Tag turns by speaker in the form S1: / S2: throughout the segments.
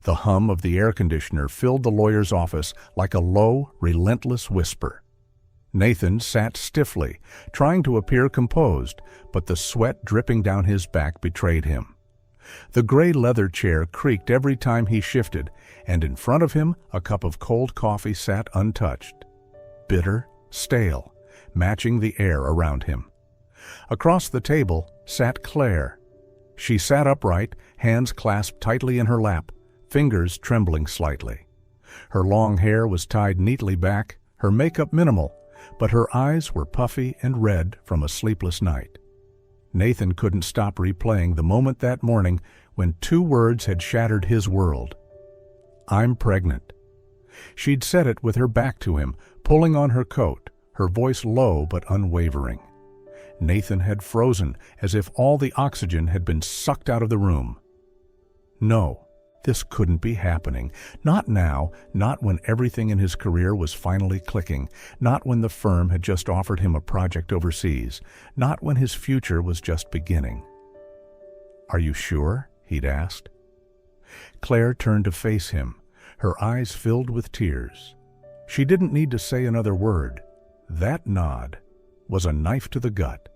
S1: The hum of the air conditioner filled the lawyer's office like a low, relentless whisper. Nathan sat stiffly, trying to appear composed, but the sweat dripping down his back betrayed him. The gray leather chair creaked every time he shifted, and in front of him a cup of cold coffee sat untouched. Bitter, stale, matching the air around him. Across the table sat Claire. She sat upright, hands clasped tightly in her lap, fingers trembling slightly. Her long hair was tied neatly back, her makeup minimal, but her eyes were puffy and red from a sleepless night. Nathan couldn't stop replaying the moment that morning when 2 words had shattered his world. "I'm pregnant." She'd said it with her back to him, pulling on her coat, her voice low but unwavering. Nathan had frozen, as if all the oxygen had been sucked out of the room. No, this couldn't be happening. Not now, not when everything in his career was finally clicking, not when the firm had just offered him a project overseas, not when his future was just beginning. "Are you sure?" he'd asked. Claire turned to face him, her eyes filled with tears. She didn't need to say another word. That nod was a knife to the gut.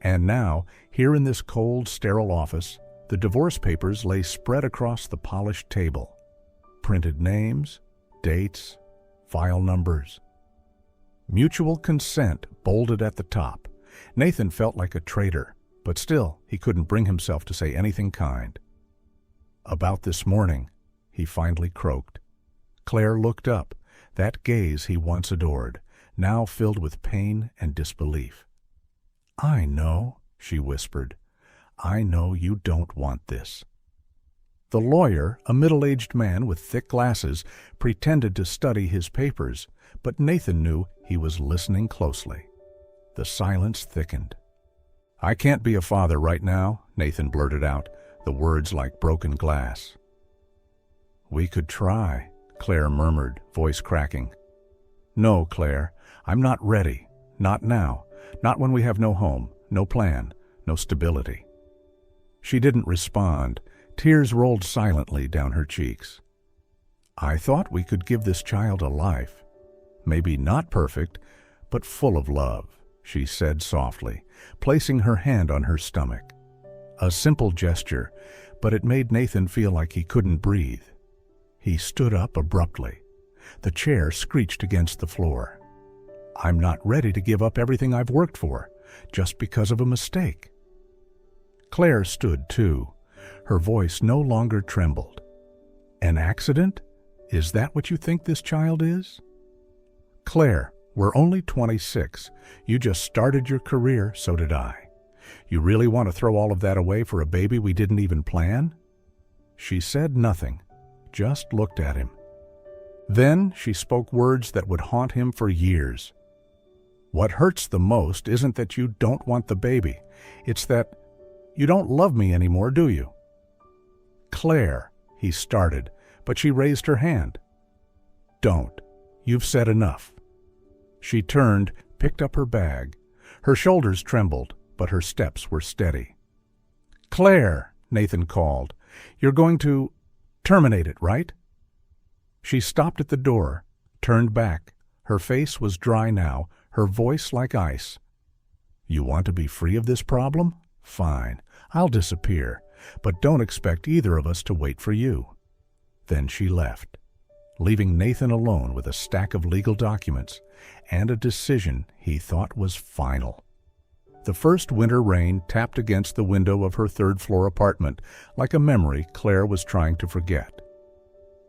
S1: And now, here in this cold, sterile office, the divorce papers lay spread across the polished table. Printed names, dates, file numbers. Mutual consent bolded at the top. Nathan felt like a traitor, but still he couldn't bring himself to say anything kind. "About this morning," he finally croaked. Claire looked up, that gaze he once adored, now filled with pain and disbelief. "I know," she whispered. "I know you don't want this." The lawyer, a middle-aged man with thick glasses, pretended to study his papers, but Nathan knew he was listening closely. The silence thickened. "I can't be a father right now," Nathan blurted out, the words like broken glass. "We could try," Claire murmured, voice cracking. "No, Claire, I'm not ready. Not now. Not when we have no home, no plan, no stability." She didn't respond. Tears rolled silently down her cheeks. "I thought we could give this child a life. Maybe not perfect, but full of love," she said softly, placing her hand on her stomach. A simple gesture, but it made Nathan feel like he couldn't breathe. He stood up abruptly. The chair screeched against the floor. "I'm not ready to give up everything I've worked for, just because of a mistake." Claire stood too. Her voice no longer trembled. "An accident? Is that what you think this child is?" "Claire, we're only 26. You just started your career, so did I. You really want to throw all of that away for a baby we didn't even plan?" She said nothing, just looked at him. Then she spoke words that would haunt him for years. "What hurts the most isn't that you don't want the baby. It's that you don't love me anymore, do you?" "Claire," he started, but she raised her hand. "Don't. You've said enough." She turned, picked up her bag. Her shoulders trembled, but her steps were steady. "Claire," Nathan called, "you're going to terminate it, right?" She stopped at the door, turned back. Her face was dry now, her voice like ice. "You want to be free of this problem? Fine, I'll disappear, but don't expect either of us to wait for you." Then she left, leaving Nathan alone with a stack of legal documents and a decision he thought was final. The first winter rain tapped against the window of her third-floor apartment like a memory Claire was trying to forget.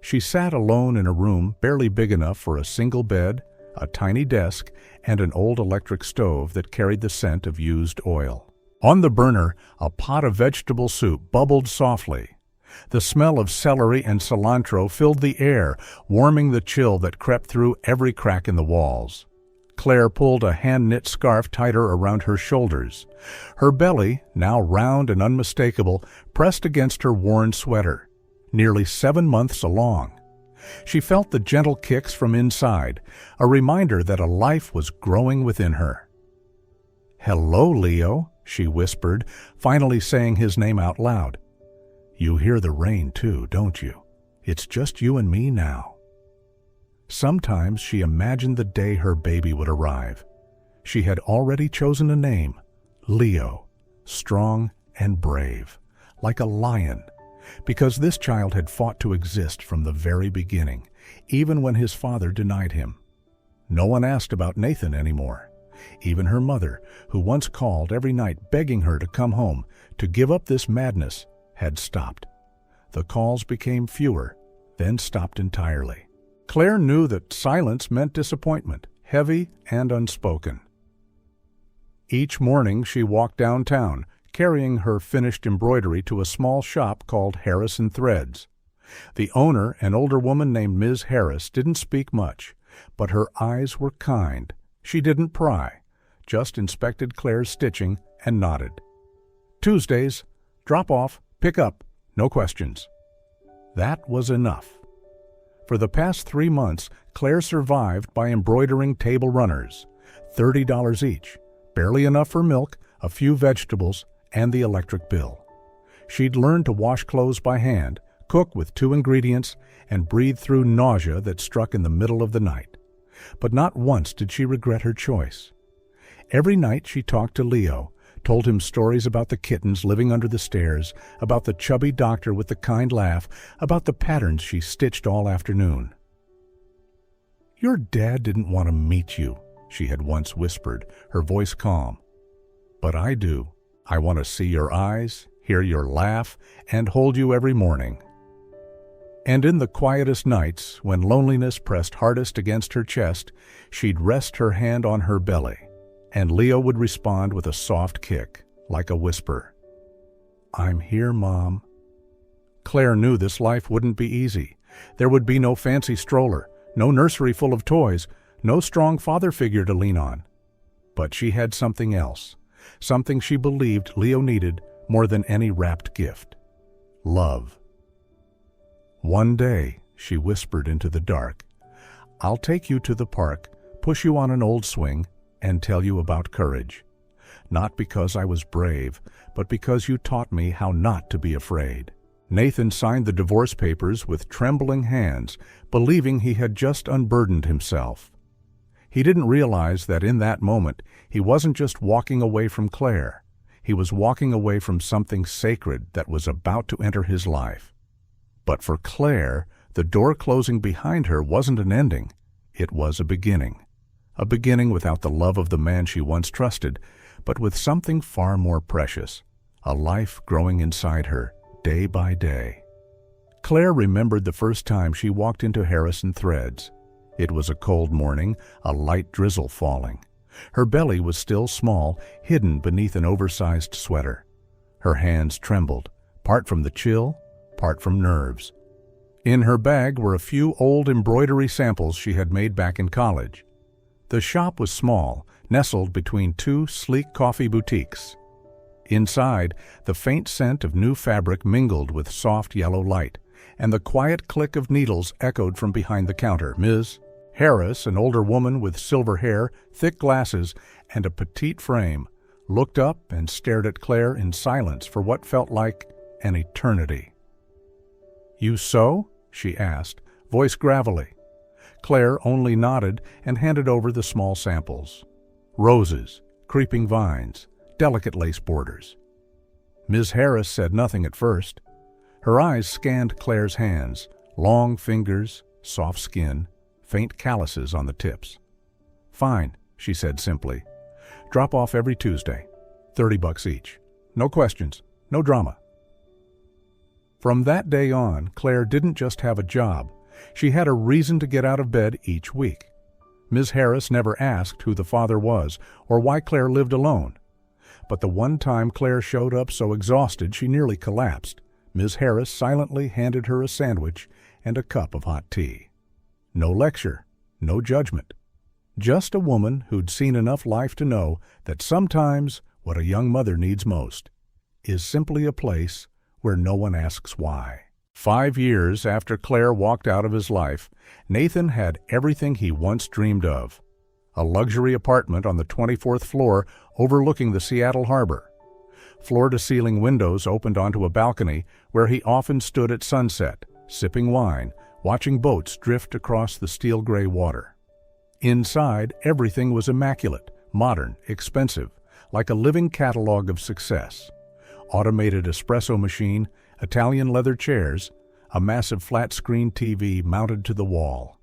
S1: She sat alone in a room barely big enough for a single bed, a tiny desk, and an old electric stove that carried the scent of used oil. On the burner, a pot of vegetable soup bubbled softly. The smell of celery and cilantro filled the air, warming the chill that crept through every crack in the walls. Claire pulled a hand-knit scarf tighter around her shoulders. Her belly, now round and unmistakable, pressed against her worn sweater, nearly 7 months along. She felt the gentle kicks from inside, a reminder that a life was growing within her. "Hello, Leo," she whispered, finally saying his name out loud. "You hear the rain too, don't you? It's just you and me now. Sometimes she imagined the day her baby would arrive. She had already chosen a name, Leo, strong and brave, like a lion, because this child had fought to exist from the very beginning, even when his father denied him. No one asked about Nathan anymore. Even her mother, who once called every night begging her to come home, to give up this madness, had stopped. The calls became fewer, then stopped entirely. Claire knew that silence meant disappointment, heavy and unspoken. Each morning she walked downtown, carrying her finished embroidery to a small shop called Harris & Threads. The owner, an older woman named Ms. Harris, didn't speak much, but her eyes were kind. She didn't pry, just inspected Claire's stitching and nodded. Tuesdays, drop off, pick up, no questions. That was enough. For the past 3 months, Claire survived by embroidering table runners, $30 each, barely enough for milk, a few vegetables, and the electric bill. She'd learned to wash clothes by hand, cook with 2 ingredients, and breathe through nausea that struck in the middle of the night. But not once did she regret her choice. Every night she talked to Leo, told him stories about the kittens living under the stairs, about the chubby doctor with the kind laugh, about the patterns she stitched all afternoon. "Your dad didn't want to meet you," she had once whispered, her voice calm. "But I do. I want to see your eyes, hear your laugh, and hold you every morning." And in the quietest nights, when loneliness pressed hardest against her chest, she'd rest her hand on her belly, and Leo would respond with a soft kick, like a whisper. "I'm here, Mom." Claire knew this life wouldn't be easy. There would be no fancy stroller, no nursery full of toys, no strong father figure to lean on. But she had something else, something she believed Leo needed more than any wrapped gift: love. One day, she whispered into the dark, "I'll take you to the park, push you on an old swing, and tell you about courage. Not because I was brave, but because you taught me how not to be afraid." Nathan signed the divorce papers with trembling hands, believing he had just unburdened himself. He didn't realize that in that moment, he wasn't just walking away from Claire. He was walking away from something sacred that was about to enter his life. But for Claire, the door closing behind her wasn't an ending. It was a beginning. A beginning without the love of the man she once trusted, but with something far more precious, a life growing inside her, day by day. Claire remembered the first time she walked into Harris & Threads. It was a cold morning, a light drizzle falling. Her belly was still small, hidden beneath an oversized sweater. Her hands trembled, part from the chill, part from nerves. In her bag were a few old embroidery samples she had made back in college. The shop was small, nestled between 2 sleek coffee boutiques. Inside, the faint scent of new fabric mingled with soft yellow light, and the quiet click of needles echoed from behind the counter. Ms. Harris, an older woman with silver hair, thick glasses, and a petite frame, looked up and stared at Claire in silence for what felt like an eternity. "You sew?" she asked, voice gravelly. Claire only nodded and handed over the small samples. Roses, creeping vines, delicate lace borders. Ms. Harris said nothing at first. Her eyes scanned Claire's hands, long fingers, soft skin, faint calluses on the tips. "Fine," she said simply. "Drop off every Tuesday. $30 each. No questions, no drama." From that day on, Claire didn't just have a job. She had a reason to get out of bed each week. Ms. Harris never asked who the father was or why Claire lived alone. But the one time Claire showed up so exhausted she nearly collapsed, Ms. Harris silently handed her a sandwich and a cup of hot tea. No lecture, no judgment. Just a woman who'd seen enough life to know that sometimes what a young mother needs most is simply a place where no one asks why. 5 years after Claire walked out of his life, Nathan had everything he once dreamed of. A luxury apartment on the 24th floor overlooking the Seattle harbor. Floor-to-ceiling windows opened onto a balcony where he often stood at sunset, sipping wine, watching boats drift across the steel-gray water. Inside, everything was immaculate, modern, expensive, like a living catalog of success. Automated espresso machine, Italian leather chairs, a massive flat-screen TV mounted to the wall.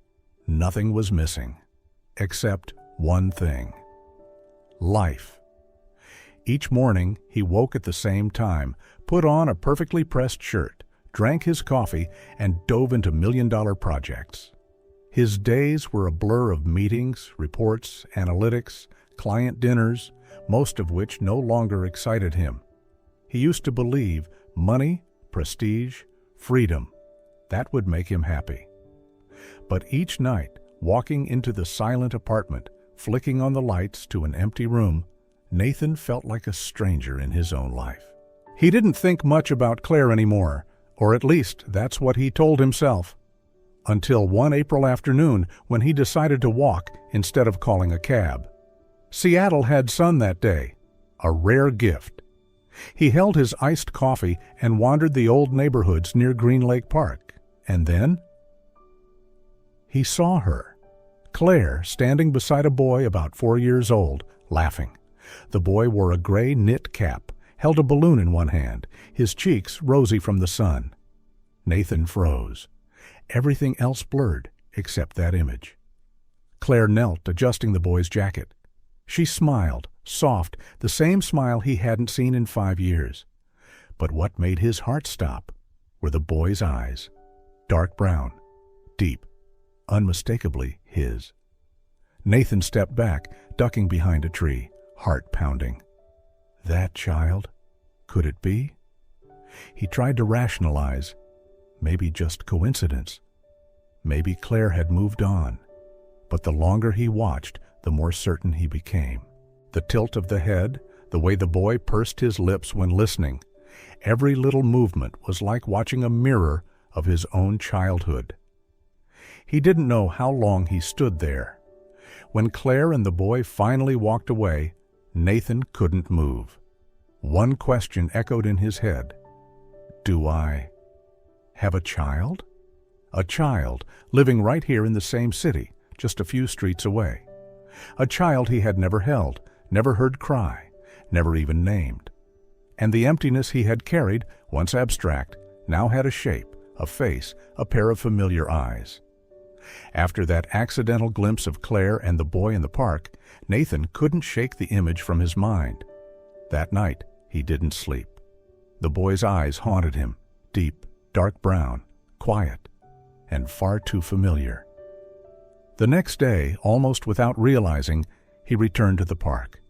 S1: Nothing was missing, except one thing: life. Each morning, he woke at the same time, put on a perfectly pressed shirt, drank his coffee, and dove into million-dollar projects. His days were a blur of meetings, reports, analytics, client dinners, most of which no longer excited him. He used to believe money, prestige, freedom, that would make him happy. But each night, walking into the silent apartment, flicking on the lights to an empty room, Nathan felt like a stranger in his own life. He didn't think much about Claire anymore, or at least that's what he told himself. Until one April afternoon when he decided to walk instead of calling a cab. Seattle had sun that day, a rare gift. He held his iced coffee and wandered the old neighborhoods near Green Lake Park, and then he saw her, Claire, standing beside a boy about 4 years old, laughing. The boy wore a gray knit cap, held a balloon in one hand, his cheeks rosy from the sun. Nathan froze. Everything else blurred except that image. Claire knelt, adjusting the boy's jacket. She smiled, soft, the same smile he hadn't seen in 5 years. But what made his heart stop were the boy's eyes, dark brown, deep, unmistakably his. Nathan stepped back, ducking behind a tree, heart pounding. That child? Could it be? He tried to rationalize. Maybe just coincidence. Maybe Claire had moved on. But the longer he watched, the more certain he became. The tilt of the head, the way the boy pursed his lips when listening, every little movement was like watching a mirror of his own childhood. He didn't know how long he stood there. When Claire and the boy finally walked away, Nathan couldn't move. One question echoed in his head. Do I have a child? A child living right here in the same city, just a few streets away. A child he had never held, never heard cry, never even named. And the emptiness he had carried, once abstract, now had a shape, a face, a pair of familiar eyes. After that accidental glimpse of Claire and the boy in the park, Nathan couldn't shake the image from his mind. That night, he didn't sleep. The boy's eyes haunted him, deep, dark brown, quiet, and far too familiar. The next day, almost without realizing, he returned to the park.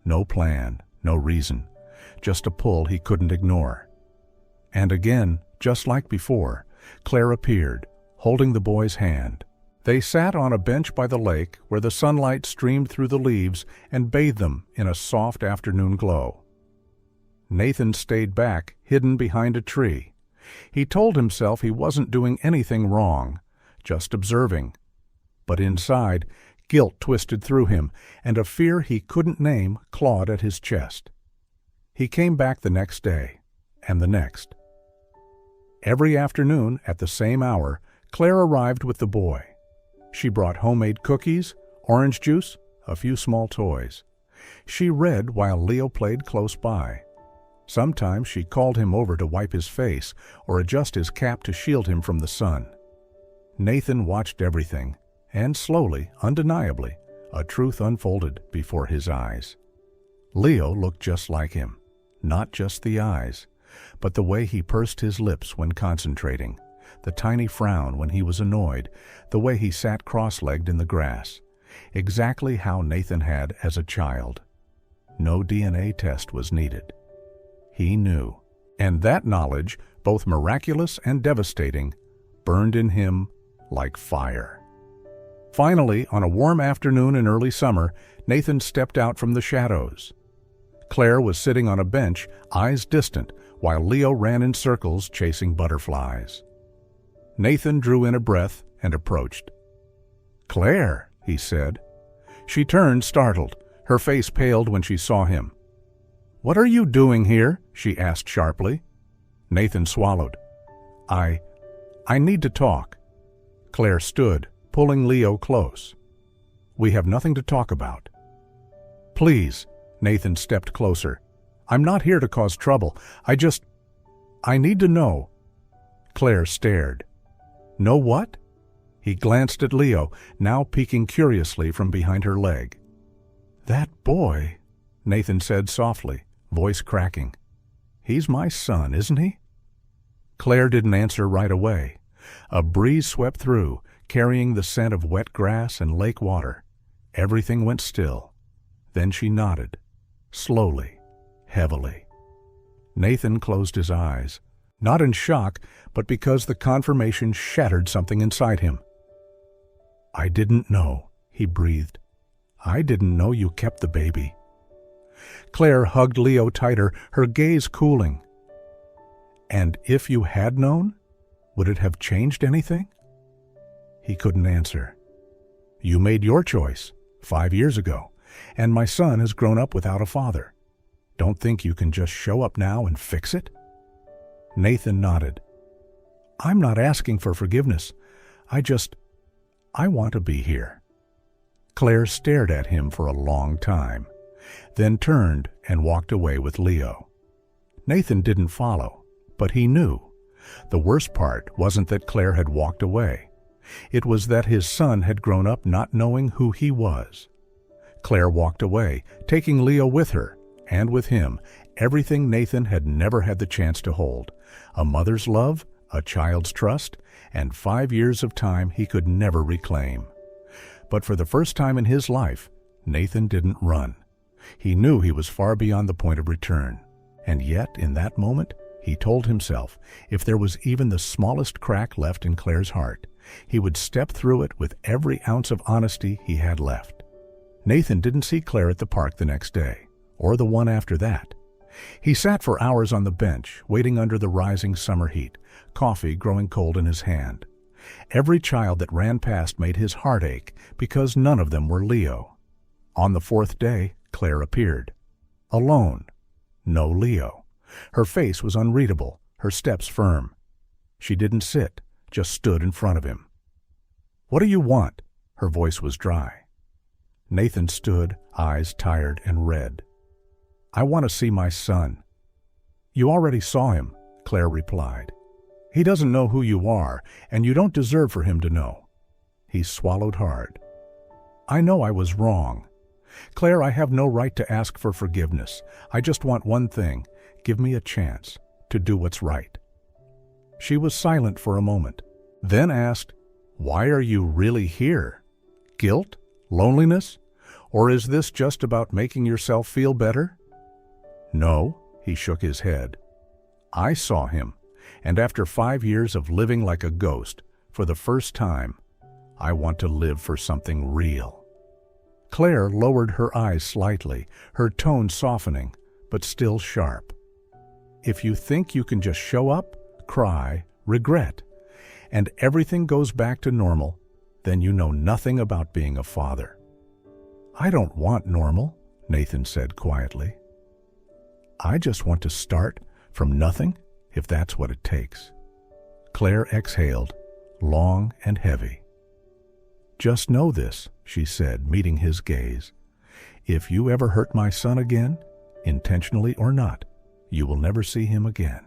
S1: No plan, no reason, just a pull he couldn't ignore. And again, just like before, Claire appeared, holding the boy's hand. They sat on a bench by the lake where the sunlight streamed through the leaves and bathed them in a soft afternoon glow. Nathan stayed back, hidden behind a tree. He told himself he wasn't doing anything wrong, just observing. But inside, guilt twisted through him, and a fear he couldn't name clawed at his chest. He came back the next day, and the next. Every afternoon, at the same hour, Claire arrived with the boy. She brought homemade cookies, orange juice, a few small toys. She read while Leo played close by. Sometimes she called him over to wipe his face or adjust his cap to shield him from the sun. Nathan watched everything, and slowly, undeniably, a truth unfolded before his eyes. Leo looked just like him, not just the eyes, but the way he pursed his lips when concentrating, the tiny frown when he was annoyed, the way he sat cross-legged in the grass, exactly how Nathan had as a child. No DNA test was needed. He knew, and that knowledge, both miraculous and devastating, burned in him like fire. Finally, on a warm afternoon in early summer, Nathan stepped out from the shadows. Claire was sitting on a bench, eyes distant, while Leo ran in circles chasing butterflies. Nathan drew in a breath and approached. "Claire," he said. She turned, startled. Her face paled when she saw him. "What are you doing here?" she asked sharply. Nathan swallowed. I I need to talk." Claire stood, pulling Leo close. "We have nothing to talk about." "Please," Nathan stepped closer. "I'm not here to cause trouble. I need to know." Claire stared. "Know what?" He glanced at Leo, now peeking curiously from behind her leg. "That boy," Nathan said softly, voice cracking. "He's my son, isn't he?" Claire didn't answer right away. A breeze swept through, carrying the scent of wet grass and lake water. Everything went still. Then she nodded, slowly, heavily. Nathan closed his eyes, not in shock, but because the confirmation shattered something inside him. "I didn't know," he breathed. "I didn't know you kept the baby." Claire hugged Leo tighter, her gaze cooling. "And if you had known, would it have changed anything?" He couldn't answer. "You made your choice 5 years ago, and my son has grown up without a father. Don't think you can just show up now and fix it?" Nathan nodded. "I'm not asking for forgiveness. I want to be here." Claire stared at him for a long time, then turned and walked away with Leo. Nathan didn't follow, but he knew. The worst part wasn't that Claire had walked away. It was that his son had grown up not knowing who he was. Claire walked away, taking Leo with her, and with him, everything Nathan had never had the chance to hold: a mother's love, a child's trust, and 5 years of time he could never reclaim. But for the first time in his life, Nathan didn't run. He knew he was far beyond the point of return. And yet, in that moment, he told himself, if there was even the smallest crack left in Claire's heart, he would step through it with every ounce of honesty he had left. Nathan didn't see Claire at the park the next day, or the one after that. He sat for hours on the bench, waiting under the rising summer heat, coffee growing cold in his hand. Every child that ran past made his heart ache because none of them were Leo. On the 4th day, Claire appeared. Alone. No Leo. Her face was unreadable, her steps firm. She didn't sit, just stood in front of him. "What do you want?" Her voice was dry. Nathan stood, eyes tired and red. "I want to see my son." "You already saw him," Claire replied. "He doesn't know who you are, and you don't deserve for him to know." He swallowed hard. "I know I was wrong. Claire, I have no right to ask for forgiveness. I just want one thing. Give me a chance to do what's right." She was silent for a moment, then asked, "Why are you really here? Guilt? Loneliness? Or is this just about making yourself feel better?" "No," he shook his head. "I saw him, and after 5 years of living like a ghost, for the first time, I want to live for something real." Claire lowered her eyes slightly, her tone softening, but still sharp. "If you think you can just show up, cry, regret, and everything goes back to normal, then you know nothing about being a father." "I don't want normal," Nathan said quietly. "I just want to start from nothing, if that's what it takes." Claire exhaled, long and heavy. "Just know this," she said, meeting his gaze. "If you ever hurt my son again, intentionally or not, you will never see him again."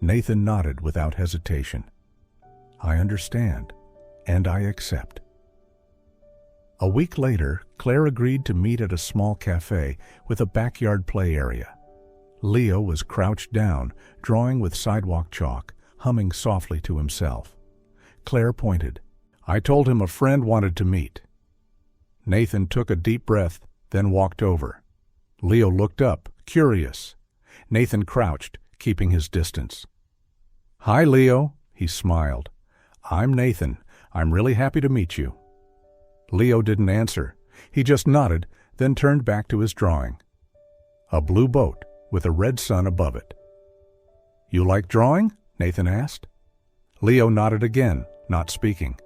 S1: Nathan nodded without hesitation. "I understand, and I accept." A week later, Claire agreed to meet at a small cafe with a backyard play area. Leo was crouched down, drawing with sidewalk chalk, humming softly to himself. Claire pointed. "I told him a friend wanted to meet." Nathan took a deep breath, then walked over. Leo looked up, curious. Nathan crouched, keeping his distance. "Hi, Leo," he smiled. "I'm Nathan. I'm really happy to meet you." Leo didn't answer. He just nodded, then turned back to his drawing. A blue boat with a red sun above it. "You like drawing?" Nathan asked. Leo nodded again, not speaking.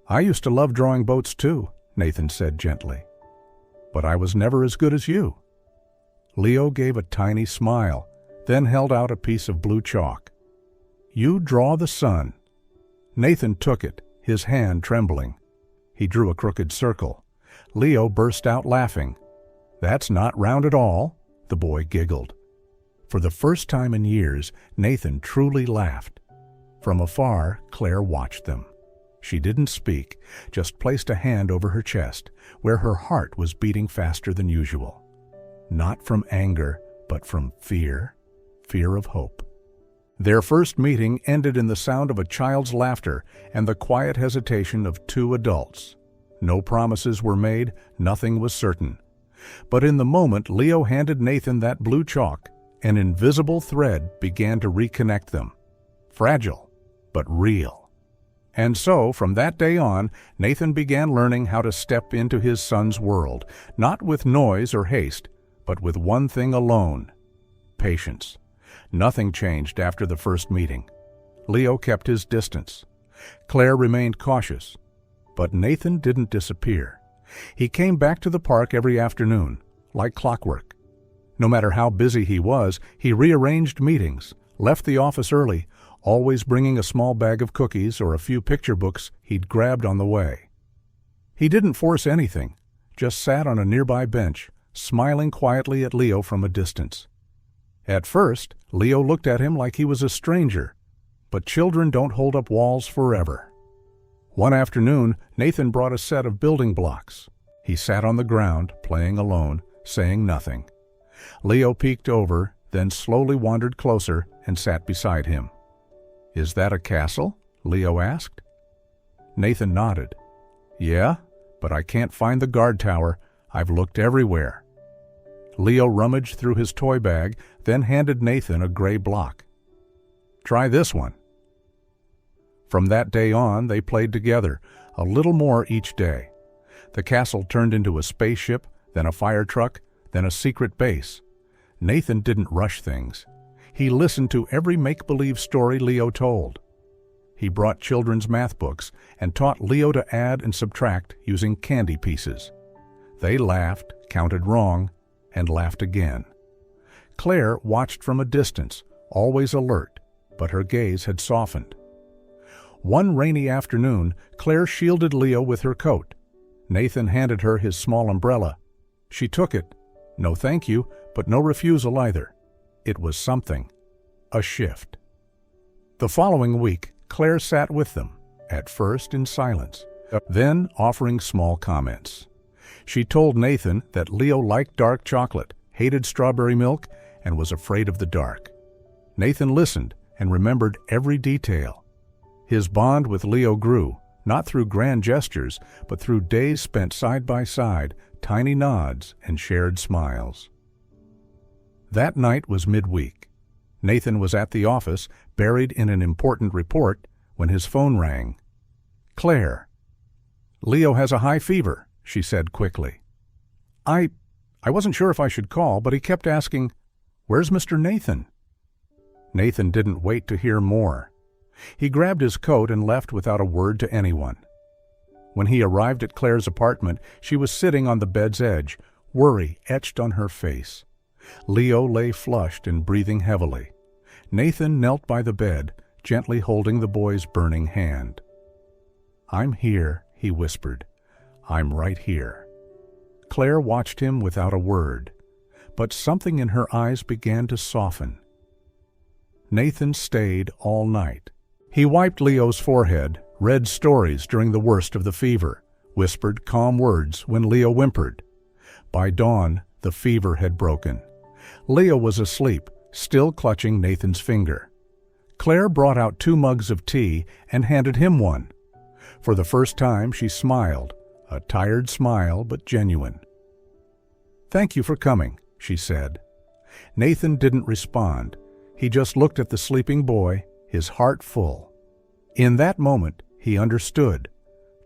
S1: "I used to love drawing boats too," Nathan said gently. "But I was never as good as you." Leo gave a tiny smile, then held out a piece of blue chalk. "You draw the sun." Nathan took it, his hand trembling. He drew a crooked circle. Leo burst out laughing. "That's not round at all," the boy giggled. For the first time in years, Nathan truly laughed. From afar, Claire watched them. She didn't speak, just placed a hand over her chest, where her heart was beating faster than usual. Not from anger, but from fear of hope. Their first meeting ended in the sound of a child's laughter and the quiet hesitation of two adults. No promises were made, nothing was certain. But in the moment Leo handed Nathan that blue chalk, an invisible thread began to reconnect them. Fragile, but real. And so, from that day on, Nathan began learning how to step into his son's world, not with noise or haste, but with one thing alone: patience. Nothing changed after the first meeting. Leo kept his distance. Claire remained cautious. But Nathan didn't disappear. He came back to the park every afternoon, like clockwork. No matter how busy he was, he rearranged meetings, left the office early, always bringing a small bag of cookies or a few picture books he'd grabbed on the way. He didn't force anything, just sat on a nearby bench, smiling quietly at Leo from a distance. At first, Leo looked at him like he was a stranger, but children don't hold up walls forever. One afternoon, Nathan brought a set of building blocks. He sat on the ground, playing alone, saying nothing. Leo peeked over, then slowly wandered closer and sat beside him. "Is that a castle?" Leo asked. Nathan nodded. "Yeah, but I can't find the guard tower. I've looked everywhere." Leo rummaged through his toy bag, then handed Nathan a gray block. "Try this one." From that day on, they played together, a little more each day. The castle turned into a spaceship, then a fire truck, then a secret base. Nathan didn't rush things. He listened to every make-believe story Leo told. He brought children's math books and taught Leo to add and subtract using candy pieces. They laughed, counted wrong, and laughed again. Claire watched from a distance, always alert, but her gaze had softened. One rainy afternoon, Claire shielded Leo with her coat. Nathan handed her his small umbrella. She took it. No thank you, but no refusal either. It was something. A shift. The following week, Claire sat with them, at first in silence, then offering small comments. She told Nathan that Leo liked dark chocolate, hated strawberry milk, and was afraid of the dark. Nathan listened and remembered every detail. His bond with Leo grew, not through grand gestures, but through days spent side by side, tiny nods and shared smiles. That night was midweek. Nathan was at the office, buried in an important report, when his phone rang. "Claire." "Leo has a high fever," she said quickly. I wasn't sure if I should call, but he kept asking, "Where's Mr. Nathan?" Nathan didn't wait to hear more. He grabbed his coat and left without a word to anyone. When he arrived at Claire's apartment, she was sitting on the bed's edge, worry etched on her face. Leo lay flushed and breathing heavily. Nathan knelt by the bed, gently holding the boy's burning hand. "I'm here," he whispered. "I'm right here." Claire watched him without a word, but something in her eyes began to soften. Nathan stayed all night. He wiped Leo's forehead, read stories during the worst of the fever, whispered calm words when Leo whimpered. By dawn, the fever had broken. Leo was asleep, still clutching Nathan's finger. Claire brought out 2 mugs of tea and handed him one. For the first time, she smiled, a tired smile but genuine. "Thank you for coming," she said. Nathan didn't respond. He just looked at the sleeping boy, his heart full. In that moment, he understood.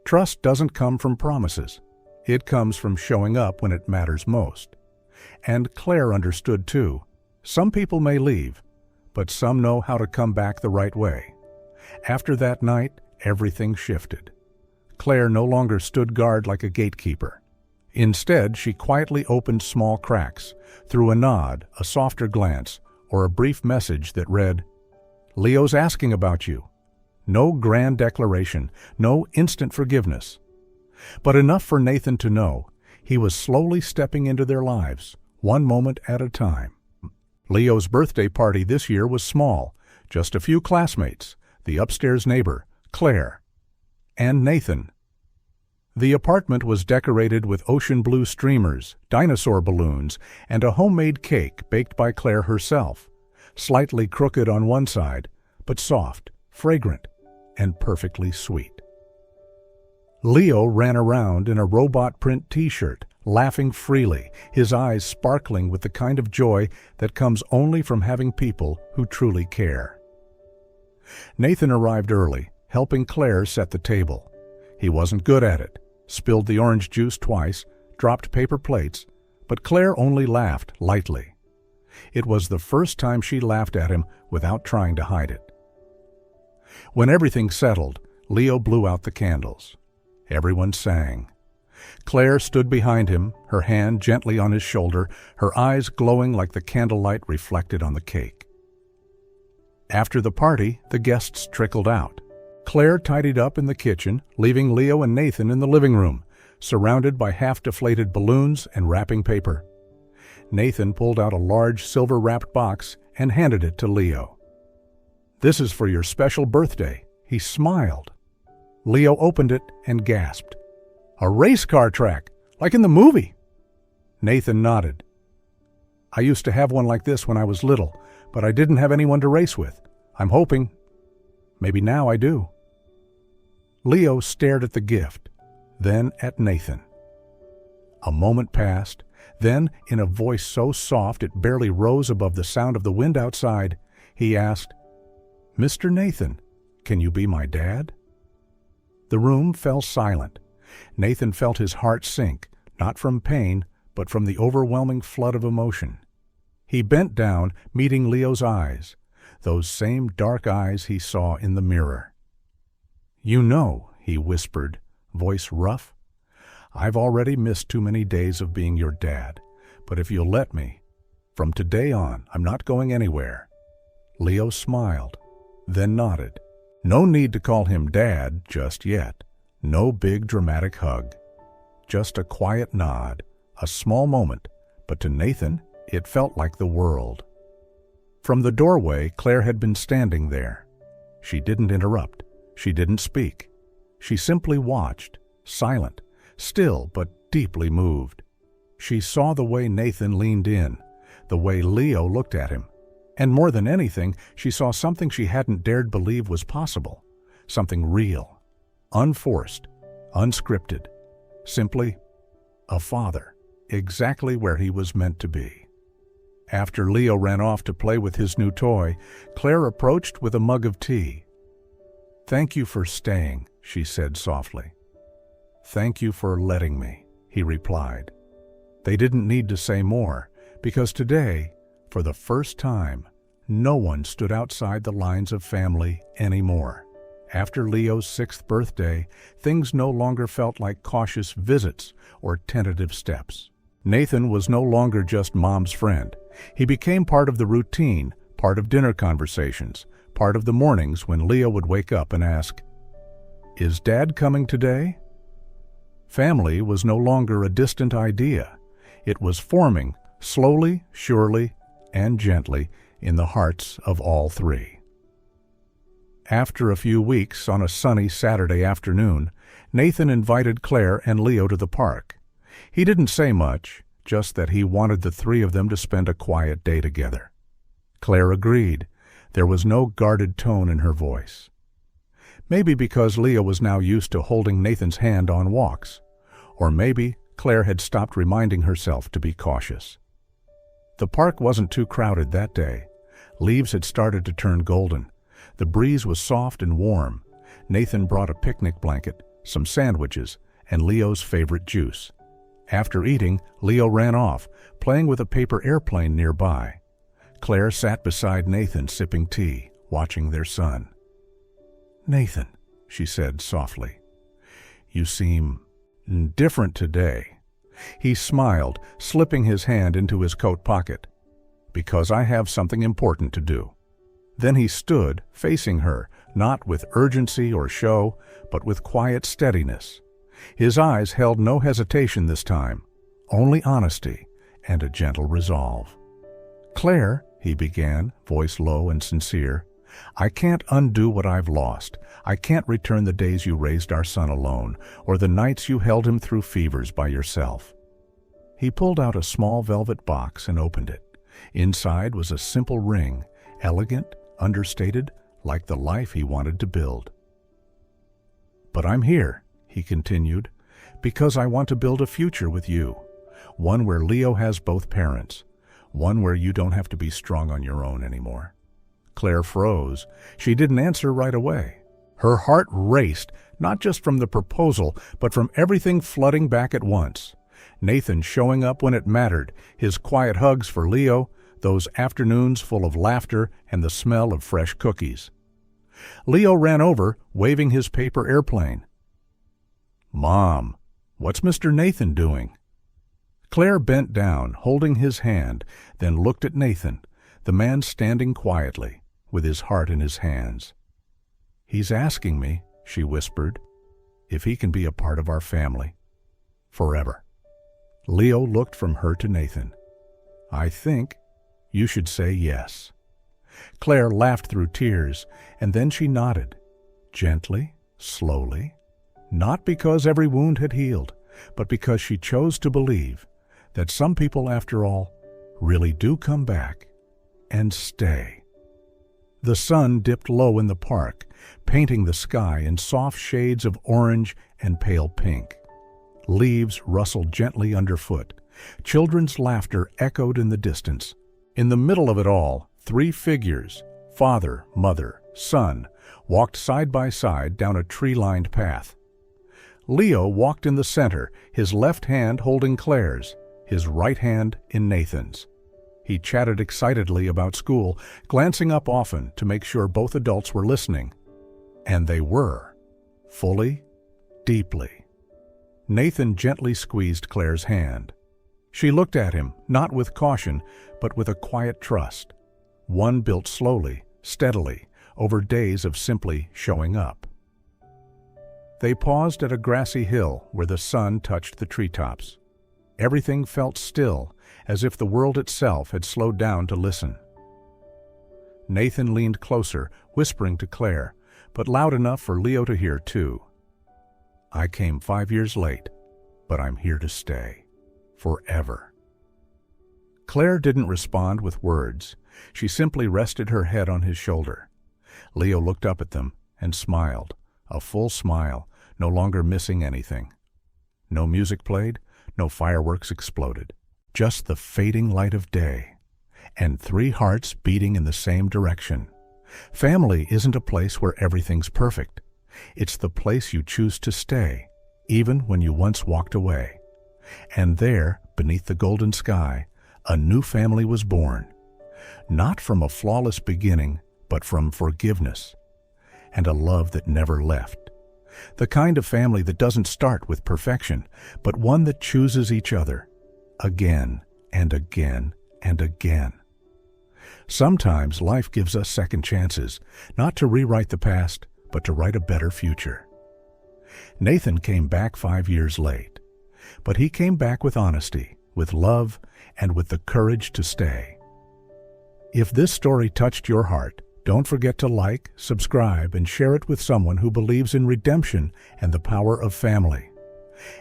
S1: Trust doesn't come from promises. It comes from showing up when it matters most. And Claire understood too. Some people may leave, but some know how to come back the right way. After that night, everything shifted. Claire no longer stood guard like a gatekeeper. Instead, she quietly opened small cracks, through a nod, a softer glance, or a brief message that read, Leo's asking about you. No grand declaration, no instant forgiveness. But enough for Nathan to know he was slowly stepping into their lives, one moment at a time. Leo's birthday party this year was small, just a few classmates, the upstairs neighbor, Claire, and Nathan. The apartment was decorated with ocean blue streamers, dinosaur balloons, and a homemade cake baked by Claire herself, slightly crooked on one side, but soft, fragrant, and perfectly sweet. Leo ran around in a robot print t-shirt, laughing freely, his eyes sparkling with the kind of joy that comes only from having people who truly care. Nathan arrived early, helping Claire set the table. He wasn't good at it, spilled the orange juice twice, dropped paper plates, but Claire only laughed lightly. It was the first time she laughed at him without trying to hide it. When everything settled, Leo blew out the candles. Everyone sang. Claire stood behind him, her hand gently on his shoulder, her eyes glowing like the candlelight reflected on the cake. After the party, the guests trickled out. Claire tidied up in the kitchen, leaving Leo and Nathan in the living room, surrounded by half-deflated balloons and wrapping paper. Nathan pulled out a large silver-wrapped box and handed it to Leo. "This is for your special birthday." He smiled. Leo opened it and gasped. "A race car track, like in the movie." Nathan nodded. "I used to have one like this when I was little, but I didn't have anyone to race with. I'm hoping. Maybe now I do." Leo stared at the gift, then at Nathan. A moment passed, then, in a voice so soft it barely rose above the sound of the wind outside, he asked, "Mr. Nathan, can you be my dad?" The room fell silent. Nathan felt his heart sink, not from pain, but from the overwhelming flood of emotion. He bent down, meeting Leo's eyes, those same dark eyes he saw in the mirror. "You know," he whispered, voice rough, "I've already missed too many days of being your dad, but if you'll let me, from today on, I'm not going anywhere." Leo smiled, then nodded. No need to call him Dad just yet. No big dramatic hug. Just a quiet nod, a small moment, but to Nathan, it felt like the world. From the doorway, Claire had been standing there. She didn't interrupt. She didn't speak. She simply watched, silent, still but deeply moved. She saw the way Nathan leaned in, the way Leo looked at him. And more than anything, she saw something she hadn't dared believe was possible. Something real, unforced, unscripted. Simply a father, exactly where he was meant to be. After Leo ran off to play with his new toy, Claire approached with a mug of tea. "Thank you for staying," she said softly. "Thank you for letting me," he replied. They didn't need to say more, because today, for the first time, no one stood outside the lines of family anymore. After Leo's 6th birthday, things no longer felt like cautious visits or tentative steps. Nathan was no longer just Mom's friend. He became part of the routine, part of dinner conversations, part of the mornings when Leo would wake up and ask, "Is Dad coming today?" Family was no longer a distant idea. It was forming, slowly, surely, and gently, in the hearts of all three. After a few weeks, on a sunny Saturday afternoon, Nathan invited Claire and Leo to the park. He didn't say much, just that he wanted the three of them to spend a quiet day together. Claire agreed. There was no guarded tone in her voice. Maybe because Leo was now used to holding Nathan's hand on walks, or maybe Claire had stopped reminding herself to be cautious. The park wasn't too crowded that day. Leaves had started to turn golden. The breeze was soft and warm. Nathan brought a picnic blanket, some sandwiches, and Leo's favorite juice. After eating, Leo ran off, playing with a paper airplane nearby. Claire sat beside Nathan sipping tea, watching their son. "Nathan," she said softly, "you seem different today." He smiled, slipping his hand into his coat pocket. "Because I have something important to do." Then he stood, facing her, not with urgency or show, but with quiet steadiness. His eyes held no hesitation this time, only honesty and a gentle resolve. "Claire," he began, voice low and sincere, "I can't undo what I've lost. I can't return the days you raised our son alone, or the nights you held him through fevers by yourself." He pulled out a small velvet box and opened it. Inside was a simple ring, elegant, understated, like the life he wanted to build. "But I'm here," he continued, "because I want to build a future with you. One where Leo has both parents. One where you don't have to be strong on your own anymore." Claire froze. She didn't answer right away. Her heart raced, not just from the proposal, but from everything flooding back at once. Nathan showing up when it mattered, his quiet hugs for Leo, those afternoons full of laughter and the smell of fresh cookies. Leo ran over, waving his paper airplane. "Mom, what's Mr. Nathan doing?" Claire bent down, holding his hand, then looked at Nathan, the man standing quietly, with his heart in his hands. "He's asking me," she whispered, "if he can be a part of our family. Forever." Leo looked from her to Nathan. "I think you should say yes." Claire laughed through tears, and then she nodded, gently, slowly, not because every wound had healed, but because she chose to believe that some people, after all, really do come back and stay. The sun dipped low in the park, painting the sky in soft shades of orange and pale pink. Leaves rustled gently underfoot. Children's laughter echoed in the distance. In the middle of it all, 3 figures, father, mother, son, walked side by side down a tree-lined path. Leo walked in the center, his left hand holding Claire's, his right hand in Nathan's. He chatted excitedly about school, glancing up often to make sure both adults were listening. And they were, fully, deeply. Nathan gently squeezed Claire's hand. She looked at him, not with caution, but with a quiet trust, one built slowly, steadily, over days of simply showing up. They paused at a grassy hill where the sun touched the treetops. Everything felt still, as if the world itself had slowed down to listen. Nathan leaned closer, whispering to Claire, but loud enough for Leo to hear too. "I came 5 years late, but I'm here to stay. Forever." Claire didn't respond with words. She simply rested her head on his shoulder. Leo looked up at them and smiled, a full smile, no longer missing anything. No music played, no fireworks exploded. Just the fading light of day, and 3 hearts beating in the same direction. Family isn't a place where everything's perfect. It's the place you choose to stay, even when you once walked away. And there, beneath the golden sky, a new family was born. Not from a flawless beginning, but from forgiveness, and a love that never left. The kind of family that doesn't start with perfection, but one that chooses each other, again and again and again. Sometimes life gives us second chances, not to rewrite the past, but to write a better future. Nathan came back 5 years late, but he came back with honesty, with love, and with the courage to stay. If this story touched your heart, don't forget to like, subscribe, and share it with someone who believes in redemption and the power of family.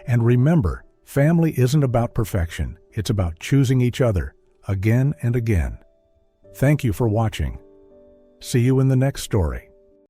S1: And remember, family isn't about perfection. It's about choosing each other, again and again. Thank you for watching. See you in the next story.